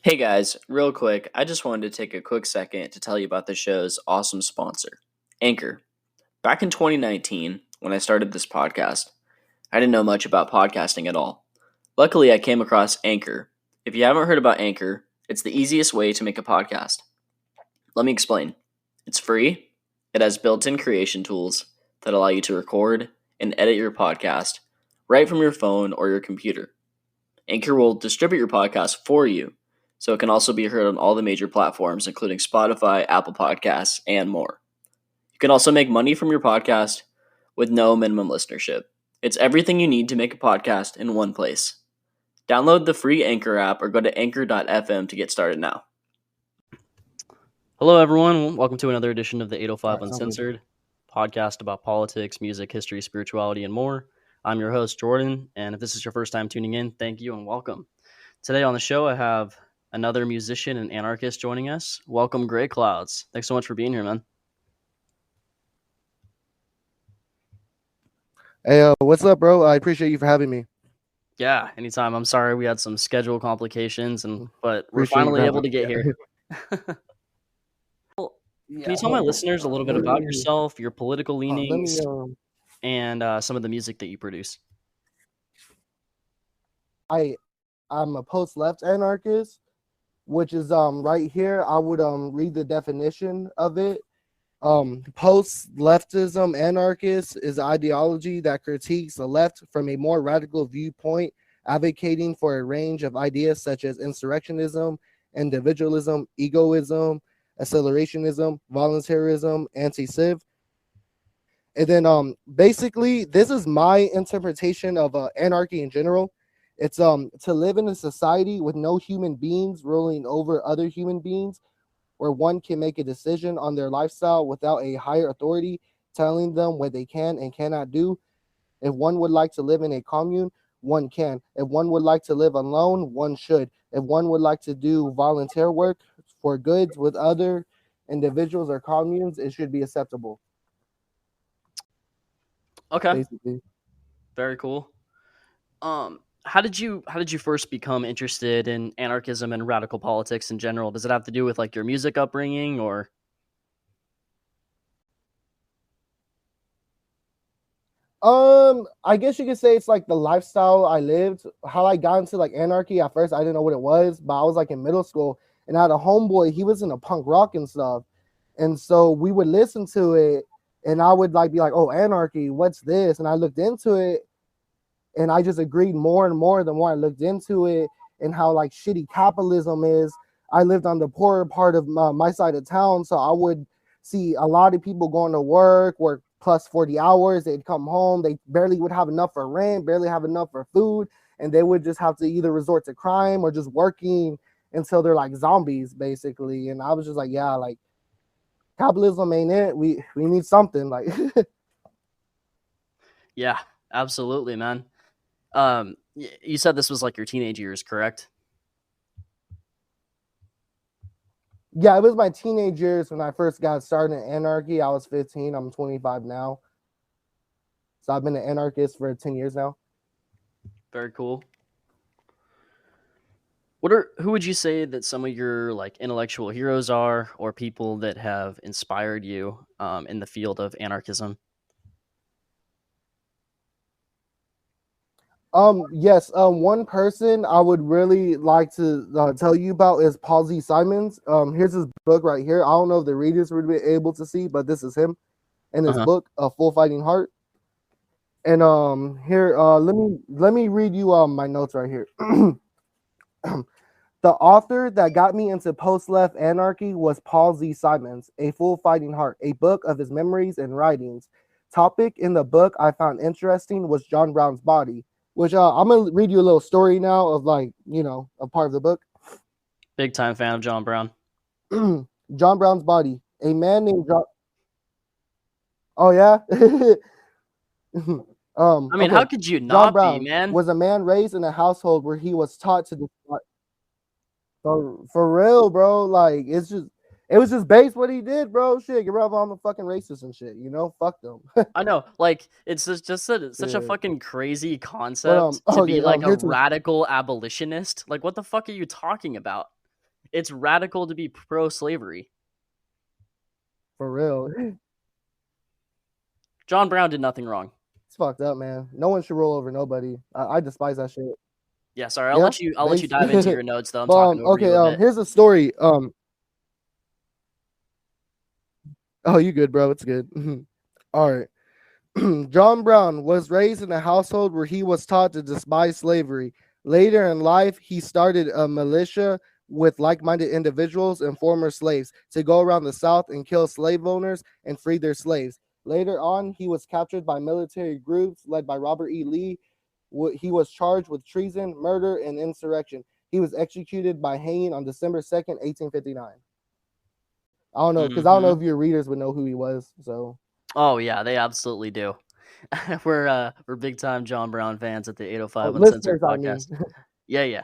Hey guys, real quick, I just wanted to take a quick second to tell you about the show's awesome sponsor, Anchor. Back in 2019, when I started this podcast, I didn't know much about podcasting at all. Luckily, I came across Anchor. If you haven't heard about Anchor, it's the easiest way to make a podcast. Let me explain. It's free, it has built in creation tools that allow you to record and edit your podcast right from your phone or your computer. Anchor will distribute your podcast for you, so it can also be heard on all the major platforms, including Spotify, Apple Podcasts, and more. You can also make money from your podcast with no minimum listenership. It's everything you need to make a podcast in one place. Download the free Anchor app or go to anchor.fm to get started now. Hello, everyone. Welcome to another edition of the 805 Uncensored, podcast about politics, music, history, spirituality, and more. I'm your host, Jordan, and if this is your first time tuning in, thank you and welcome. Today on the show, I have another musician and anarchist joining us. Welcome, Greg Cloudz. Thanks so much for being here, man. Hey, what's up, bro? I appreciate you for having me. Yeah, anytime. I'm sorry we had some schedule complications, but we're finally able to get here. Well, can you tell my listeners a little bit about yourself, your political leanings, and some of the music that you produce? I'm a post-left anarchist, which is right here. I would read the definition of it. Post-leftism anarchist is an ideology that critiques the left from a more radical viewpoint, advocating for a range of ideas such as insurrectionism, individualism, egoism, accelerationism, voluntarism, anti-civ. And then basically this is my interpretation of anarchy in general. It's to live in a society with no human beings ruling over other human beings, where one can make a decision on their lifestyle without a higher authority telling them what they can and cannot do. If one would like to live in a commune, one can. If one would like to live alone, one should. If one would like to do volunteer work for goods with other individuals or communes, it should be acceptable. Okay. Basically. Very cool. How did you first become interested in anarchism and radical politics in general? Does it have to do with like your music upbringing or? I guess you could say it's like the lifestyle I lived. How I got into like anarchy at first, I didn't know what it was, but I was like in middle school and I had a homeboy, he was into punk rock and stuff. And so we would listen to it and I would like be like, oh, anarchy, what's this? And I looked into it and I just agreed more and more the more I looked into it and how like shitty capitalism is. I lived on the poorer part of my side of town, so I would see a lot of people going to work plus 40 hours. They'd come home, they barely would have enough for rent, barely have enough for food, and they would just have to either resort to crime or just working until they're like zombies, basically. And I was just like, yeah, like capitalism ain't it. We need something like. Yeah, absolutely, man. You said this was like your teenage years, correct? Yeah, it was my teenage years when I first got started in anarchy. I was 15. I'm 25 now. So I've been an anarchist for 10 years now. Very cool. Who would you say that some of your like intellectual heroes are, or people that have inspired you in the field of anarchism? Yes. One person I would really like to tell you about is Paul Z. Simons. Here's his book right here. I don't know if the readers would be able to see, but this is him in his book, A Full Fighting Heart. And here, let me read you my notes right here. The author that got me into post-left anarchy was Paul Z. Simons, A Full Fighting Heart, a book of his memories and writings. Topic in the book I found interesting was John Brown's body, which I'm going to read you a little story now of like, a part of the book. Big time fan of John Brown. John Brown's body. A man named John. Oh, yeah? I mean, how could you not be, man? Was a man raised in a household where he was taught to despise. For real, bro. Like, it was just based what he did, bro. Shit, you're right, I'm a fucking racist and shit, fuck them. I know, like, it's just such a fucking crazy concept to be like a radical abolitionist. Like, what the fuck are you talking about? It's radical to be pro-slavery. For real. John Brown did nothing wrong. It's fucked up, man. No one should roll over nobody. I despise that shit. Yeah, sorry. I'll Yeah, let you dive into your notes though. I'm but talking over okay, you a bit. here's a story. Oh, you good, bro? It's good. All right. John Brown was raised in a household where he was taught to despise slavery. Later in life, he started a militia with like-minded individuals and former slaves to go around the South and kill slave owners and free their slaves. Later on, he was captured by military groups led by Robert E. Lee. He was charged with treason, murder, and insurrection. He was executed by hanging on December 2nd, 1859. I don't know, because I don't know if your readers would know who he was. So. Oh yeah, they absolutely do. We're big time John Brown fans at the 805 Uncensored podcast. Yeah. Yeah.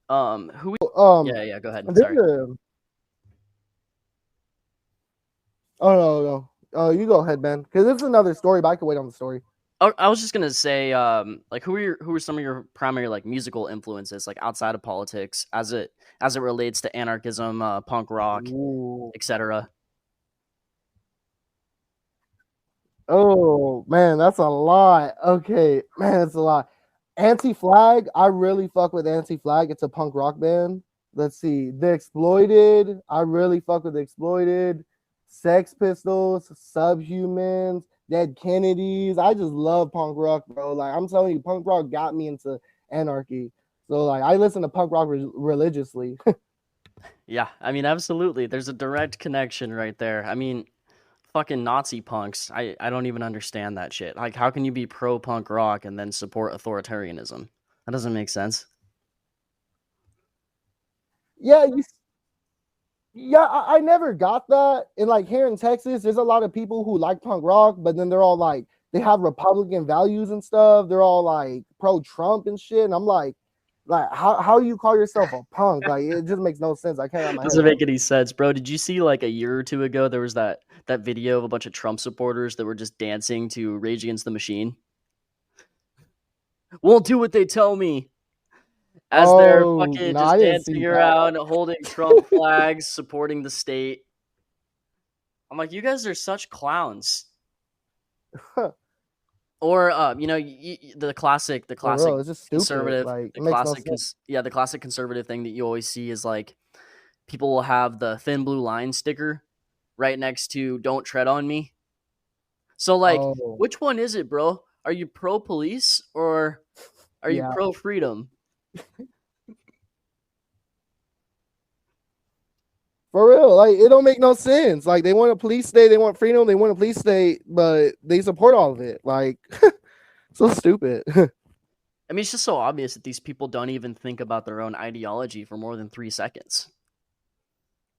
Yeah, go ahead. Sorry. Oh no. You go ahead, Ben, because this is another story, but I can wait on the story. I was just gonna say, like, who are some of your primary like musical influences, like outside of politics, as it relates to anarchism, punk rock, etc. Oh man, that's a lot. Okay, man, that's a lot. Anti-Flag, I really fuck with Anti-Flag. It's a punk rock band. Let's see, The Exploited. I really fuck with The Exploited. Sex Pistols, Subhumans, Dead Kennedys. I just love punk rock, bro. Like I'm telling you, punk rock got me into anarchy. So like I listen to punk rock religiously. Yeah, I mean, absolutely. There's a direct connection right there. I mean, fucking Nazi punks. I don't even understand that shit. Like, how can you be pro punk rock and then support authoritarianism? That doesn't make sense. Yeah, I never got that. And like here in Texas, there's a lot of people who like punk rock, but then they're all like, they have Republican values and stuff. They're all like pro Trump and shit. And I'm like how do you call yourself a punk? Like it just makes no sense. I can't. Doesn't make any sense, bro. Did you see like a year or two ago there was that video of a bunch of Trump supporters that were just dancing to Rage Against the Machine? Won't do what they tell me. As they're fucking just dancing around, holding Trump flags, supporting the state. I'm like, you guys are such clowns. Or the classic it's just conservative, like, the classic conservative thing that you always see is like people will have the thin blue line sticker right next to "Don't tread on me." So like, which one is it, bro? Are you pro police or are you pro freedom? For real, like it don't make no sense. Like they want a police state, they want freedom, they want a police state, but they support all of it. Like so stupid. I mean, it's just so obvious that these people don't even think about their own ideology for more than 3 seconds.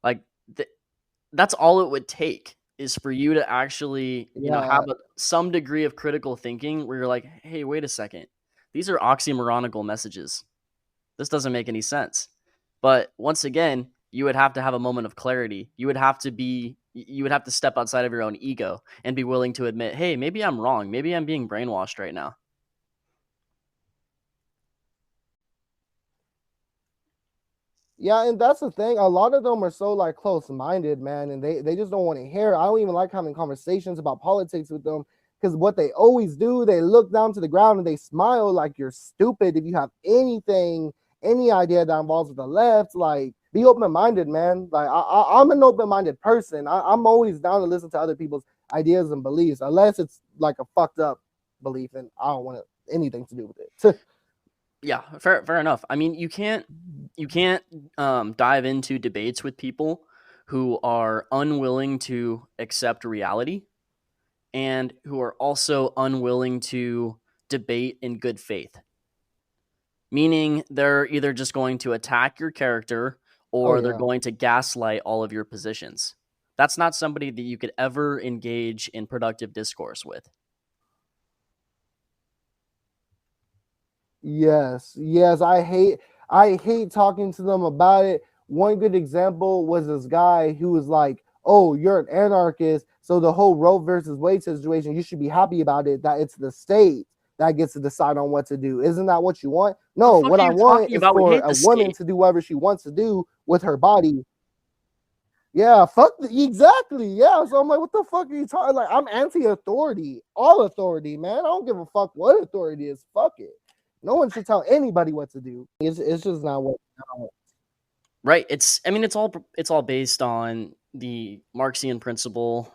Like that's all it would take is for you to actually, have some degree of critical thinking where you're like, hey, wait a second. These are oxymoronical messages. This doesn't make any sense. But once again, you would have to have a moment of clarity. You would have to step outside of your own ego and be willing to admit, hey, maybe I'm wrong. Maybe I'm being brainwashed right now. Yeah, and that's the thing. A lot of them are so like close-minded, man, and they just don't want to hear. I don't even like having conversations about politics with them because what they always do, they look down to the ground and they smile like you're stupid if you have any idea that involves with the left. Like, be open-minded, man. Like, I'm an open-minded person. I'm always down to listen to other people's ideas and beliefs, unless it's like a fucked up belief, and I don't want anything to do with it. Yeah, fair enough. I mean, you can't dive into debates with people who are unwilling to accept reality and who are also unwilling to debate in good faith. Meaning they're either just going to attack your character or they're going to gaslight all of your positions. That's not somebody that you could ever engage in productive discourse with. Yes, I hate talking to them about it. One good example was this guy who was like, oh, you're an anarchist, so the whole Roe versus Wade situation, you should be happy about it, that it's the state that gets to decide on what to do. Isn't that what you want? The No, fuck what are I you want talking is about? We for hate a the woman state. to do whatever she wants to do with her body. Yeah, exactly. Yeah, so I'm like, what the fuck are you talking? Like, I'm anti-authority, all authority, man. I don't give a fuck what authority is. Fuck it. No one should tell anybody what to do. It's just not what. Right. It's all based on the Marxian principle,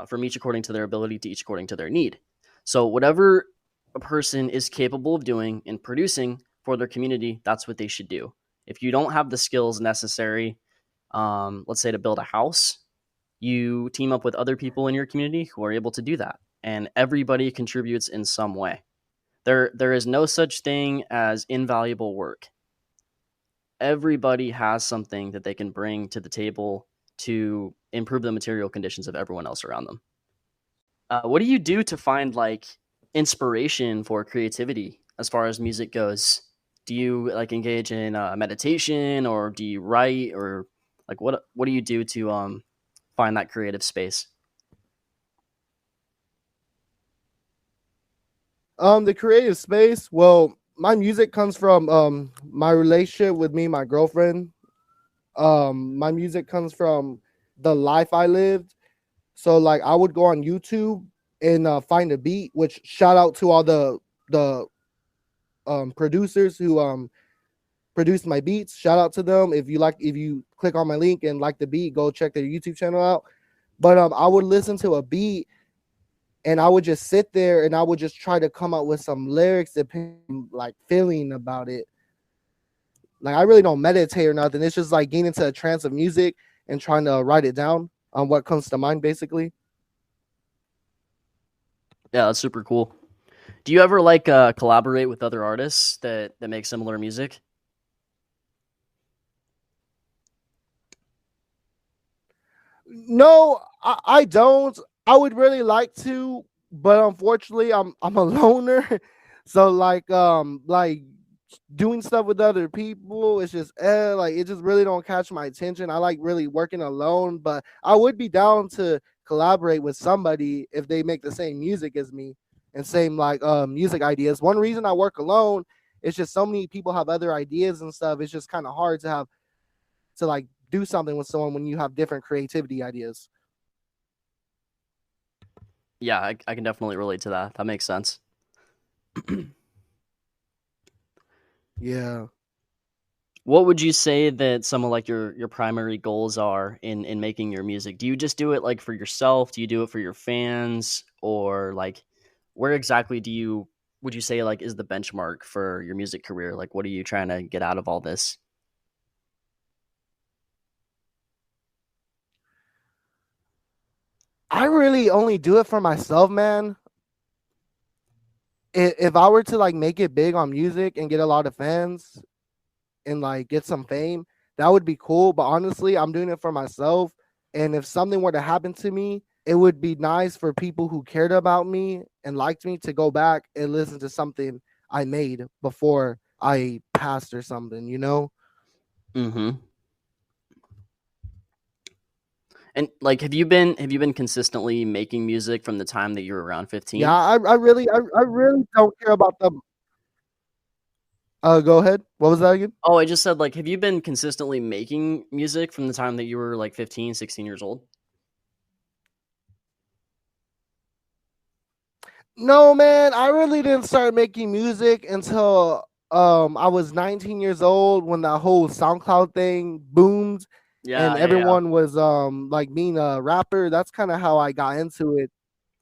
from each according to their ability to each according to their need. So whatever a person is capable of doing and producing for their community, that's what they should do. If you don't have the skills necessary, let's say to build a house, you team up with other people in your community who are able to do that, and everybody contributes in some way. There is no such thing as invaluable work. Everybody has something that they can bring to the table to improve the material conditions of everyone else around them. What do you do to find like inspiration for creativity as far as music goes? Do you like engage in meditation, or do you write, or like what do you do to find that creative space? The creative space. Well, my music comes from my relationship with me, and my girlfriend. My music comes from the life I lived. So like I would go on YouTube and find a beat. Which shout out to all the producers who produced my beats. Shout out to them. If you click on my link and like the beat, go check their YouTube channel out. But I would listen to a beat and I would just sit there and I would just try to come up with some lyrics, depending like feeling about it. Like I really don't meditate or nothing. It's just like getting into a trance of music and trying to write it down on what comes to mind, basically. Yeah, that's super cool. Do you ever like collaborate with other artists that make similar music? No, I don't. I would really like to, but unfortunately, I'm a loner. So like doing stuff with other people, it's just like it just really don't catch my attention. I like really working alone, but I would be down to collaborate with somebody if they make the same music as me and same like music ideas. One reason I work alone is just so many people have other ideas and stuff. It's just kind of hard to have to like do something with someone when you have different creativity ideas. Yeah, I can definitely relate to that. That makes sense. Yeah. What would you say that some of like your primary goals are in making your music? Do you just do it like for yourself? Do you do it for your fans, or like where exactly would you say like is the benchmark for your music career? Like what are you trying to get out of all this? I really only do it for myself, man. If I were to like make it big on music and get a lot of fans and like get some fame, that would be cool. But honestly, I'm doing it for myself. And if something were to happen to me, it would be nice for people who cared about me and liked me to go back and listen to something I made before I passed or something, you know? Mm-hmm. And like, have you been consistently making music from the time that you were around Yeah, 15? I really don't care about them. Go ahead. What was that again? Oh, I just said like, have you been consistently making music from the time that you were like 15, 16 years old? No, man, I really didn't start making music until I was 19 years old when that whole SoundCloud thing boomed and Yeah, yeah, yeah. everyone was like being a rapper. That's kind of how I got into it.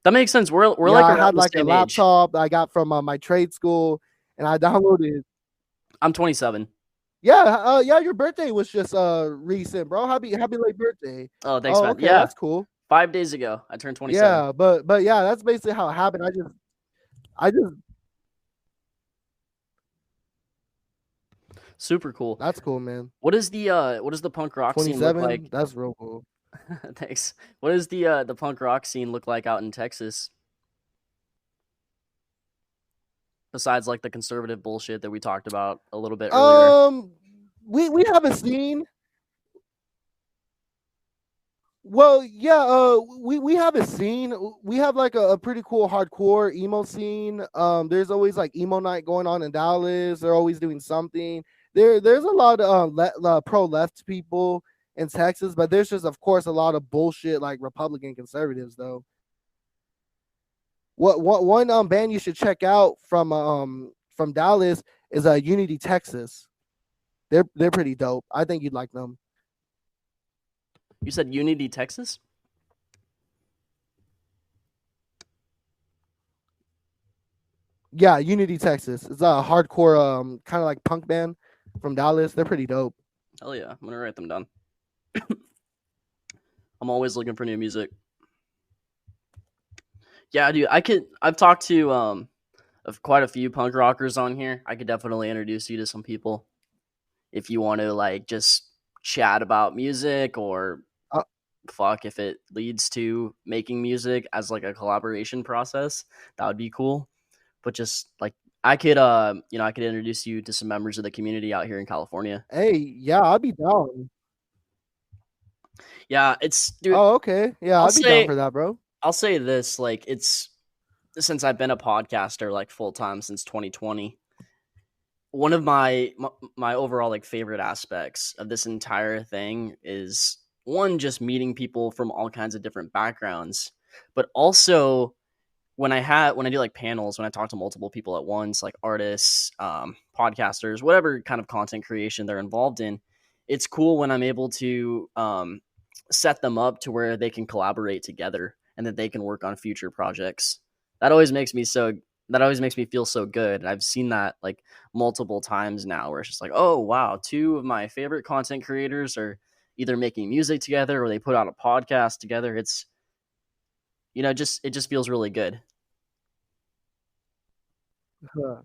That makes sense. We're Yeah, like I around had the like a same age. laptop I got from my trade school and I downloaded. I'm 27. Yeah, yeah, your birthday was just recent, bro. Happy late birthday. Oh, thanks, Oh, man. okay, Yeah, that's cool. 5 days ago, I turned 27. Yeah, but yeah, that's basically how it happened. I just Super cool. that's cool, man. What does the punk rock scene look 27, like? that's real cool. Thanks. What does the punk rock scene look like out in Texas? Besides like the conservative bullshit that we talked about a little bit earlier. Um, we have a scene. Well, yeah, we have a scene. We have like a pretty cool hardcore emo scene. There's always like emo night going on in Dallas. They're always doing something. There's a lot of pro left people in Texas, but there's just of course a lot of bullshit like Republican conservatives though. What one band you should check out from Dallas is Unity Texas. They're pretty dope. I think you'd like them. You said Unity, Texas? Yeah, Unity Texas. It's a hardcore kind of like punk band from Dallas. They're pretty dope. Hell yeah, I'm gonna write them down. I'm always looking for new music. Yeah, dude, I've talked to of quite a few punk rockers on here. I could definitely introduce you to some people if you want to like just chat about music or Uh, fuck if it leads to making music as like a collaboration process, that would be cool. But just like I could I could introduce you to some members of the community out here in California. hey, yeah, I'd be down. Yeah, it's dude, Oh, okay. Yeah, I'll I'd be down say for that, bro. I'll say this, like it's since I've been a podcaster like full time since 2020, one of my overall like favorite aspects of this entire thing is one, just meeting people from all kinds of different backgrounds, but also when I do like panels, when I talk to multiple people at once, like artists, podcasters, whatever kind of content creation they're involved in, it's cool when I'm able to set them up to where they can collaborate together and that they can work on future projects. That always makes me so. That always makes me feel so good. I've seen that like multiple times now, where it's just like, oh wow, two of my favorite content creators are either making music together or they put out a podcast together. It's just it just feels really good. Huh.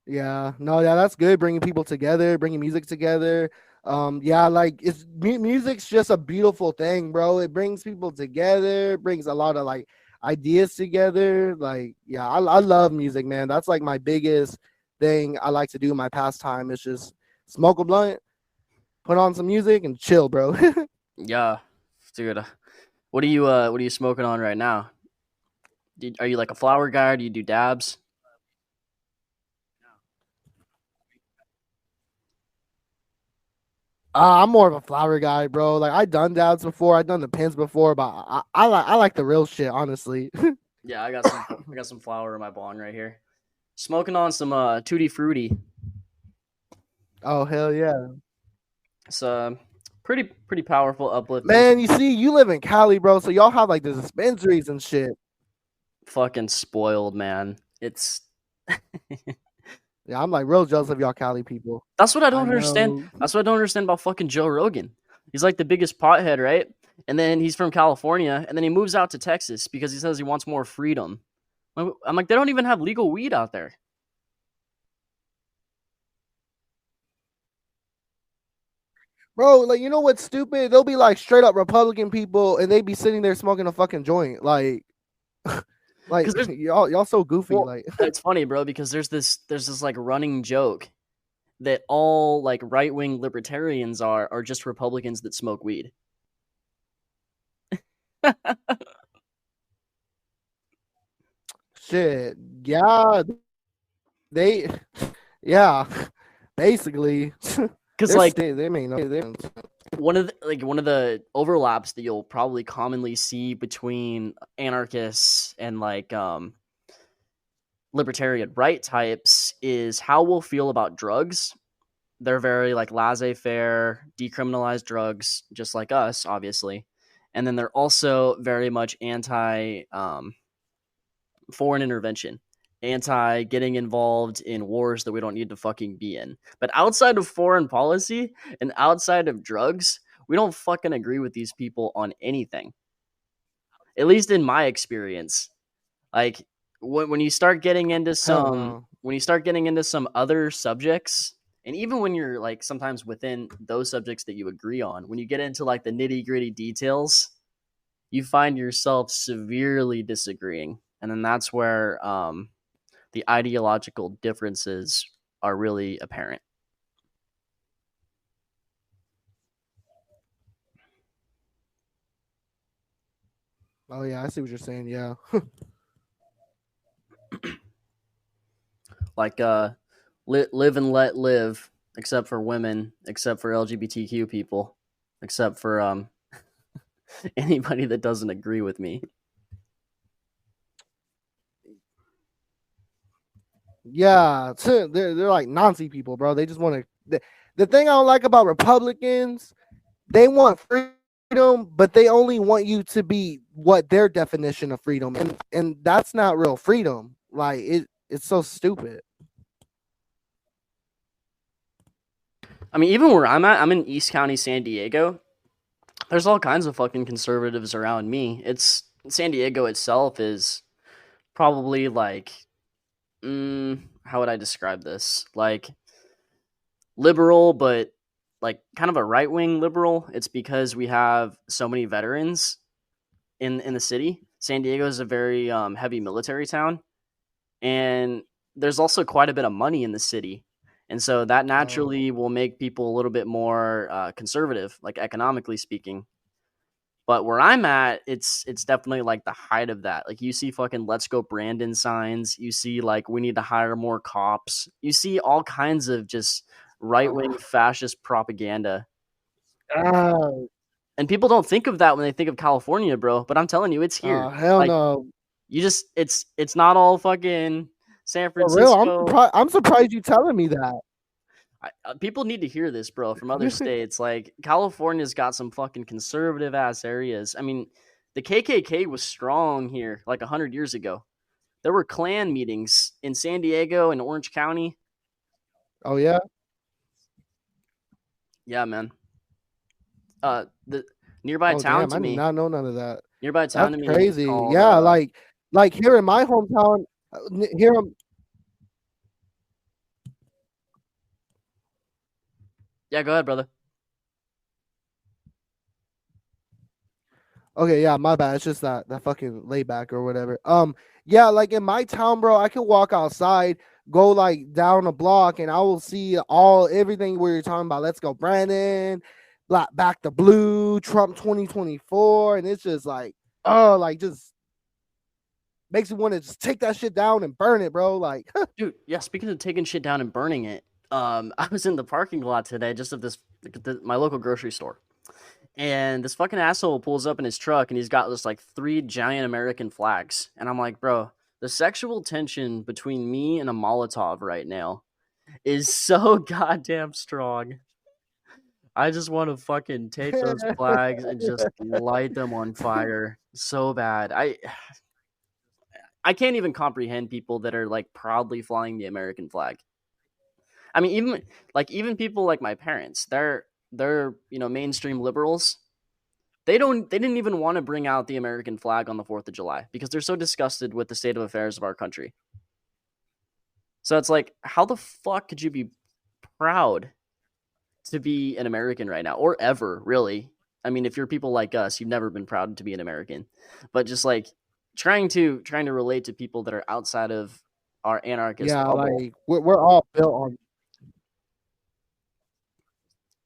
Yeah, no, yeah, that's good. Bringing people together, bringing music together. Yeah, like music's just a beautiful thing, bro. It brings people together, brings a lot of like ideas together. Like, yeah, I love music, man. That's like my biggest thing I like to do in my pastime. Is just smoke a blunt, put on some music, and chill, bro. Yeah, dude. What are you smoking on right now? Are you like a flower guy? Or do you do dabs? I'm more of a flower guy, bro. Like I done dabs before, I done the pins before, but I like the real shit, honestly. Yeah, I got some flower in my bong right here. Smoking on some Tutti Frutti. Oh hell yeah. It's pretty powerful, uplifting. Man, you see, you live in Cali, bro, so y'all have like the dispensaries and shit. Fucking spoiled, man. It's Yeah, I'm like real jealous of y'all Cali people. that's what I I don't understand. know. That's what I don't understand about fucking Joe Rogan. He's like the biggest pothead, right? And then he's from California, and then he moves out to Texas because he says he wants more freedom. I'm like, they don't even have legal weed out there. Bro, like you know what's stupid? They'll be like straight up Republican people and they be sitting there smoking a fucking joint. Like like Because y'all so goofy. well, Like it's funny, bro, because there's this like running joke that all like right wing libertarians are just Republicans that smoke weed. shit. Yeah, they yeah. Basically. Because like They may know them. one of the overlaps that you'll probably commonly see between anarchists and like libertarian right types is how we'll feel about drugs. They're very like laissez-faire, decriminalize drugs, just like us, obviously. And then they're also very much anti foreign intervention, anti getting involved in wars that we don't need to fucking be in. But outside of foreign policy and outside of drugs, we don't fucking agree with these people on anything. At least in my experience. Like when you start getting into Hell no. some other subjects, and even when you're like sometimes within those subjects that you agree on, when you get into like the nitty-gritty details, you find yourself severely disagreeing. And then that's where the ideological differences are really apparent. 'Cause, like, well, it's funny, bro, because there's this there's this like running joke that Oh yeah, I see what you're saying. Yeah. Like live and let live, except for women, except for LGBTQ people, except for anybody that doesn't agree with me. Yeah, they're like Nazi people, bro. They just want to. The thing I don't like about Republicans, they want freedom, but they only want you to be what their definition of freedom, and that's not real freedom. Like it's so stupid. I mean, even where I'm at, I'm in East County, San Diego. There's all kinds of fucking conservatives around me. It's San Diego itself is probably like, how would I describe this? Like liberal, but like kind of a right wing liberal. It's because we have so many veterans in the city. San Diego is a very heavy military town, and there's also quite a bit of money in the city, and so that Oh, naturally will make people a little bit more conservative, like economically speaking. But where I'm at, it's definitely like the height of that. Like you see fucking "Let's Go Brandon" signs. You see like we need to hire more cops. You see all kinds of just right wing fascist propaganda. oh, And people don't think of that when they think of California, bro. But I'm telling you, it's here. hell Like no. you just it's not all fucking San For real, I'm Francisco. surprised. I'm surprised you telling me that. People need to hear this, bro, from other states. Like California's got some fucking conservative ass areas. I mean, the KKK was strong here like 100 years ago. There were Klan meetings in San Diego and Orange County. Oh yeah. Yeah, man. The nearby Oh town damn, to I did me, not know none of that. nearby town That's to me is crazy. called Yeah, like here in my hometown, here. yeah. Go ahead, brother. Okay, yeah, my bad. It's just that fucking layback or whatever. Yeah, like in my town, bro, I can walk outside, go like down a block, and I will see all everything where you're talking about. Let's go, Brandon. Black back to blue, Trump 2024, and it's just like, oh, like just makes you want to just take that shit down and burn it, bro. Like, Dude, yeah, speaking of taking shit down and burning it, I was in the parking lot today just of my local grocery store. And this fucking asshole pulls up in his truck and he's got this like three giant American flags. And I'm like, bro, the sexual tension between me and a Molotov right now is so goddamn strong. I just want to fucking take those flags and just light them on fire so bad. I can't even comprehend people that are like proudly flying the American flag. I mean, even people like my parents, they're mainstream liberals. They didn't even want to bring out the American flag on the 4th of July because they're so disgusted with the state of affairs of our country. So it's like, how the fuck could you be proud to be an American right now, or ever, really? I mean, if you're people like us, you've never been proud to be an American. But just like trying to relate to people that are outside of our anarchist yeah, bubble, like we're all built on.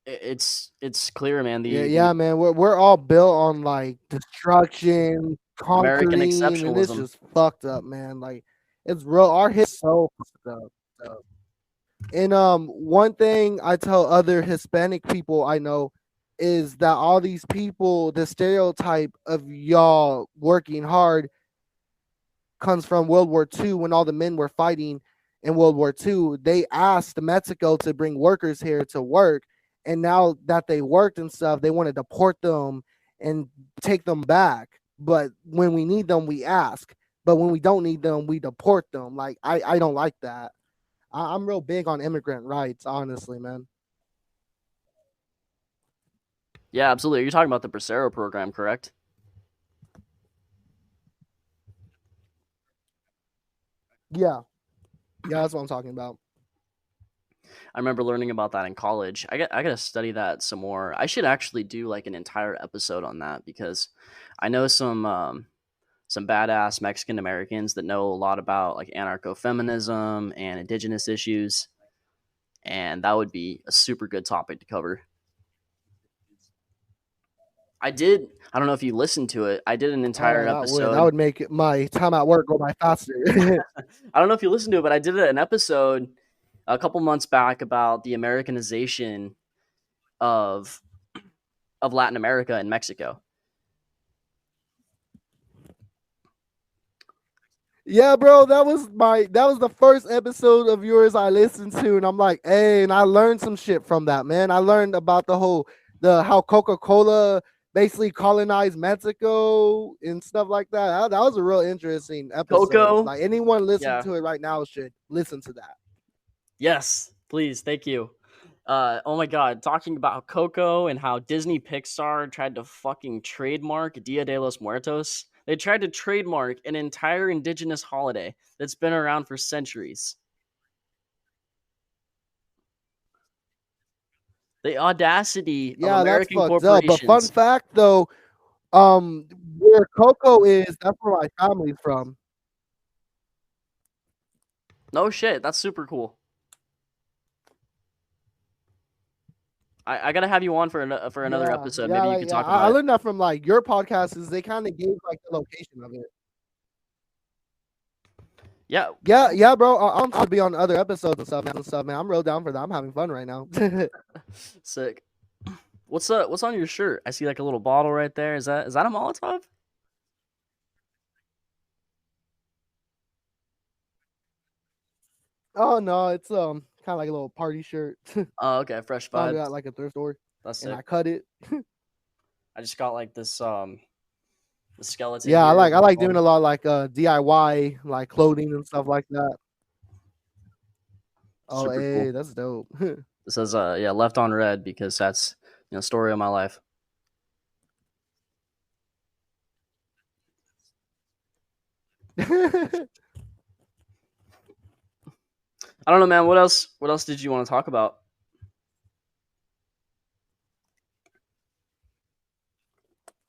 it's clear, man. Yeah, The yeah, man. We're all built on like destruction, American conquering, and it's exceptionalism. just fucked up, man. Like it's real. Our history so fucked up. And one thing I tell other Hispanic people I know is that all these people, the stereotype of y'all working hard comes from World War II when all the men were fighting in World War II. They asked Mexico to bring workers here to work. And now that they worked and stuff, they want to deport them and take them back. But when we need them, we ask. But when we don't need them, we deport them. Like, I don't like that. I'm real big on immigrant rights, honestly, man. Yeah, absolutely. You're talking about the Bracero program, correct? Yeah. Yeah, that's what I'm talking about. I remember learning about that in college. I got to study that some more. I should actually do like an entire episode on that because I know some badass Mexican Americans that know a lot about like anarcho feminism and indigenous issues, and that would be a super good topic to cover. I did. I don't know if you listened to it. I did an entire Oh, episode. that would make my time at work go by faster. I don't know if you listened to it, but I did an episode a couple months back about the Americanization of Latin America and Mexico. Yeah, bro, that was the first episode of yours I listened to, and I'm like, hey, and I learned some shit from that, man. I learned about how Coca-Cola basically colonized Mexico and stuff like that. That was a real interesting episode. Coco, like anyone listening yeah. to it right now should listen to that. Yes, please, thank you. Oh my god, talking about Coco and how Disney Pixar tried to fucking trademark Dia de los Muertos. They tried to trademark an entire indigenous holiday that's been around for centuries. The audacity of That's American fucked up. But fun corporations. fact though, where Coco is, that's where my family's from. No shit, that's super cool. I gotta have you on for another episode. Maybe you could talk about I it. learned that from like your podcast. Is they kind of gave like the location of it. Yeah, bro. I'm to be on other episodes and stuff, man. I'm real down for that. I'm having fun right now. Sick. What's on your shirt? I see like a little bottle right there. Is that a Molotov? Oh no, it's kind of like a little party shirt. Oh, okay, fresh Found it vibes. at like a thrift store, That's and sick. I cut it. I just got like this the skeleton. Yeah, I here. like doing a lot of like DIY like clothing and stuff like that. Oh, Super hey, cool. that's dope. It says left on red because that's story of my life. I don't know, man. What else did you want to talk about?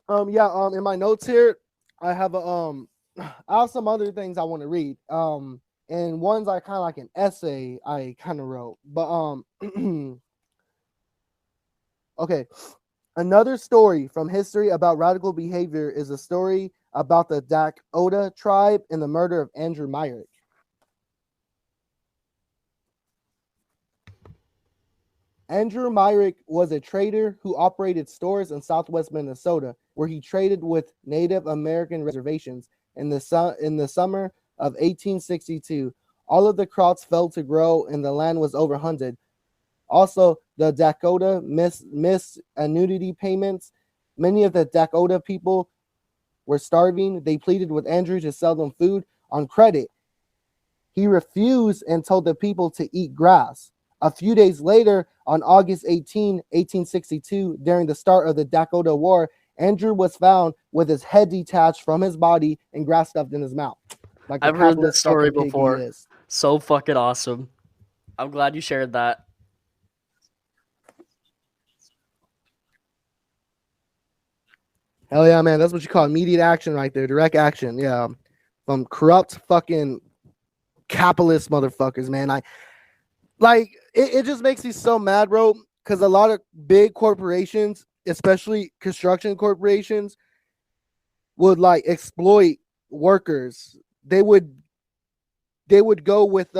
In my notes here, I have I have some other things I want to read. And one's I kind of like an essay I kind of wrote. But okay. Another story from history about radical behavior is a story about the Dakota tribe and the murder of Andrew Myrick. Andrew Myrick was a trader who operated stores in southwest Minnesota, where he traded with Native American reservations. In the summer of 1862, all of the crops failed to grow and the land was overhunted. Also, the Dakota missed annuity payments. Many of the Dakota people were starving. They pleaded with Andrew to sell them food on credit. He refused and told the people to eat grass. A few days later, on August 18, 1862, during the start of the Dakota War, Andrew was found with his head detached from his body and grass stuffed in his mouth. Like I've heard that story before. So fucking awesome. I'm glad you shared that. Hell yeah, man. That's what you call immediate action right there. Direct action. Yeah. From corrupt fucking capitalist motherfuckers, man. It just makes me so mad, bro. Because a lot of big corporations, especially construction corporations, would like exploit workers. They would go with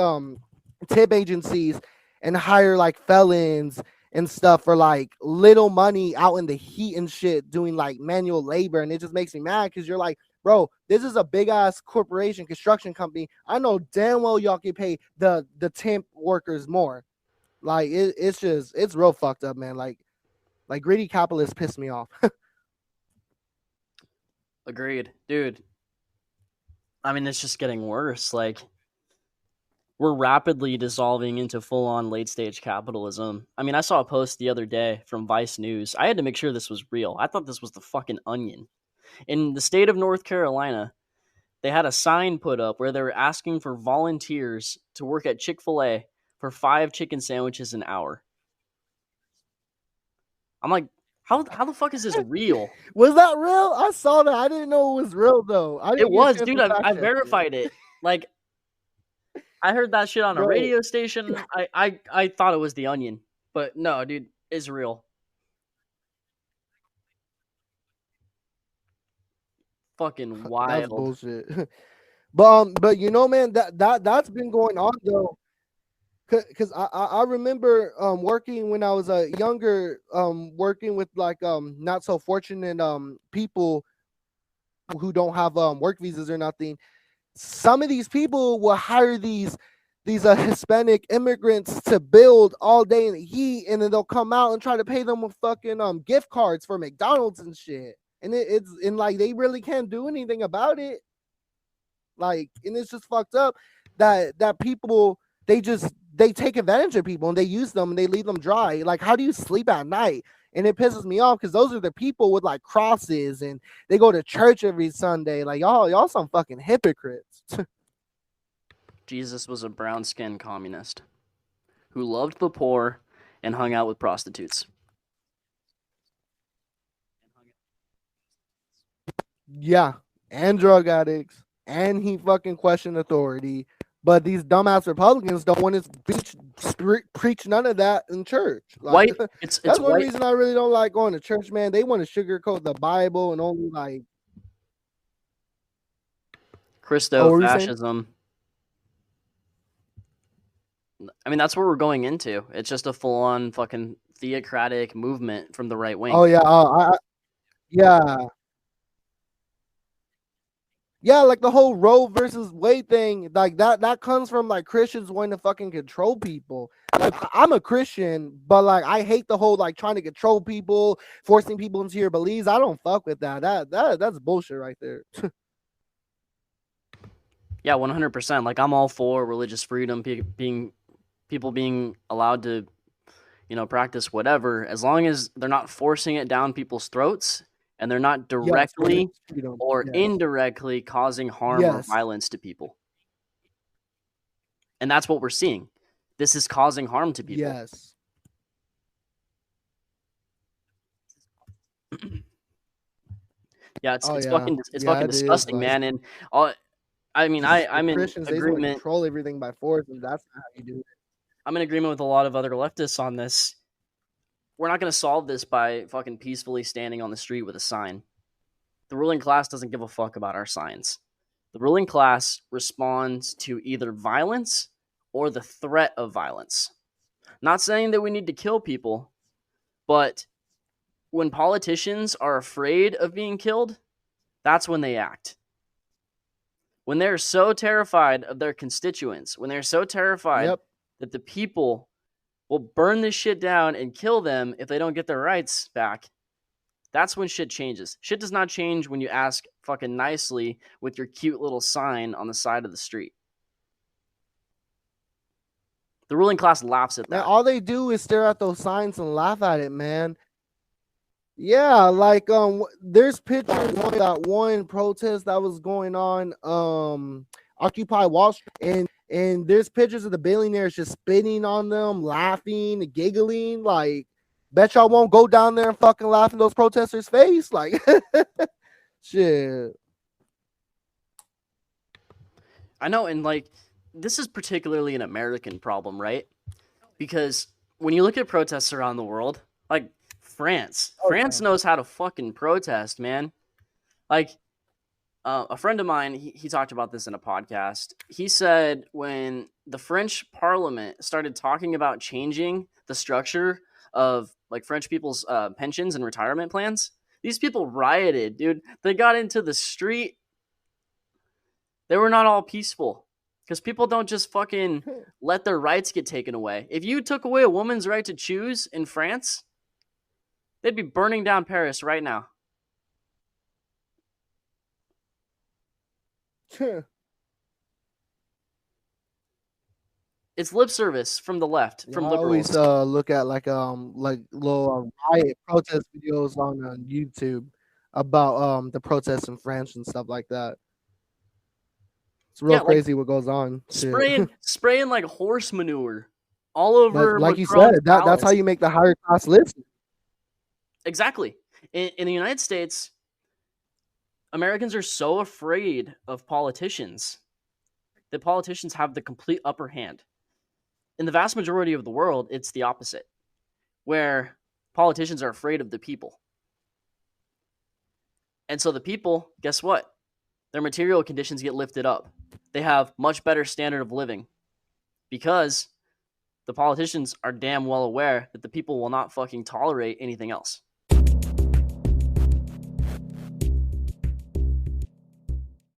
tip agencies and hire like felons and stuff for like little money out in the heat and shit, doing like manual labor. And it just makes me mad because you're like, bro, this is a big ass corporation, construction company. I know damn well y'all can pay the temp workers more. Like it's real fucked up, man. Like greedy capitalists piss me off. Agreed, dude. I mean, it's just getting worse. Like, we're rapidly dissolving into full-on late-stage capitalism. I mean, I saw a post the other day from Vice News. I had to make sure this was real. I thought this was the fucking Onion. In the state of North Carolina, they had a sign put up where they were asking for volunteers to work at Chick-fil-A for 5 chicken sandwiches an hour. I'm like, how the fuck is this real? Was that real? I saw that. I didn't know it was real though. It was, dude. I verified it. Like, I heard that shit on a radio station. I thought it was the Onion, but no, dude, it's real. fucking That's wild. bullshit. But you know, man, that's been going on though. Cause I remember working when I was younger, working with like not so fortunate people who don't have work visas or nothing. Some of these people will hire these Hispanic immigrants to build all day in the heat, and then they'll come out and try to pay them with fucking gift cards for McDonald's and shit. And it's and like they really can't do anything about it. Like, and it's just fucked up that people they take advantage of people and they use them and they leave them dry. Like, how do you sleep at night? And it pisses me off because those are the people with like crosses and they go to church every Sunday. Like, y'all some fucking hypocrites. Jesus was a brown-skinned communist who loved the poor and hung out with prostitutes. Yeah, and drug addicts, and he fucking questioned authority. But these dumbass Republicans don't want to preach none of that in church. Like, White, it's that's one white reason I really don't like going to church, man. They want to sugarcoat the Bible and only like Christo-fascism. I mean, that's where we're going into. It's just a full-on fucking theocratic movement from the right wing. Oh yeah, yeah. Yeah, like the whole Roe versus Wade thing, like that comes from like Christians wanting to fucking control people. Like, I'm a Christian, but like I hate the whole like trying to control people, forcing people into your beliefs. I don't fuck with that. That's bullshit right there. Yeah, 100%. Like, I'm all for religious freedom, people being allowed to, practice whatever, as long as they're not forcing it down people's throats and they're not directly or indirectly causing harm or violence to people. And that's what we're seeing. This is causing harm to people. Yes. Yeah, it's fucking disgusting, man. And I'm in Christians, agreement. They control everything by force, and that's not how you do it. I'm in agreement with a lot of other leftists on this. We're not going to solve this by fucking peacefully standing on the street with a sign. The ruling class doesn't give a fuck about our signs. The ruling class responds to either violence or the threat of violence. Not saying that we need to kill people, but when politicians are afraid of being killed, that's when they act. When they're so terrified of their constituents, when they're so terrified that the people will burn this shit down and kill them if they don't get their rights back, that's when shit changes. Shit does not change when you ask fucking nicely with your cute little sign on the side of the street. The ruling class laughs at that. Man, all they do is stare at those signs and laugh at it, man. Yeah, like there's pictures of that one protest that was going on, Occupy Wall Street, and there's pictures of the billionaires just spitting on them, laughing, giggling. Like, bet y'all won't go down there and fucking laugh in those protesters' face. Like, shit. I know, and like, this is particularly an American problem, right? Because when you look at protests around the world, like France knows how to fucking protest, man. Like, a friend of mine, he talked about this in a podcast. He said when the French Parliament started talking about changing the structure of like French people's pensions and retirement plans, these people rioted, dude. They got into the street. They were not all peaceful. Because people don't just fucking let their rights get taken away. If you took away a woman's right to choose in France, they'd be burning down Paris right now. It's lip service from the left, from liberals. I always look at like little riot protest videos on YouTube about the protests in France and stuff like that. It's real crazy what goes on. Spraying like horse manure all over. Like you said, that's how you make the higher class listen. Exactly. In the United States, Americans are so afraid of politicians that politicians have the complete upper hand. In the vast majority of the world, it's the opposite, where politicians are afraid of the people. And so the people, guess what? Their material conditions get lifted up. They have much better standard of living because the politicians are damn well aware that the people will not fucking tolerate anything else.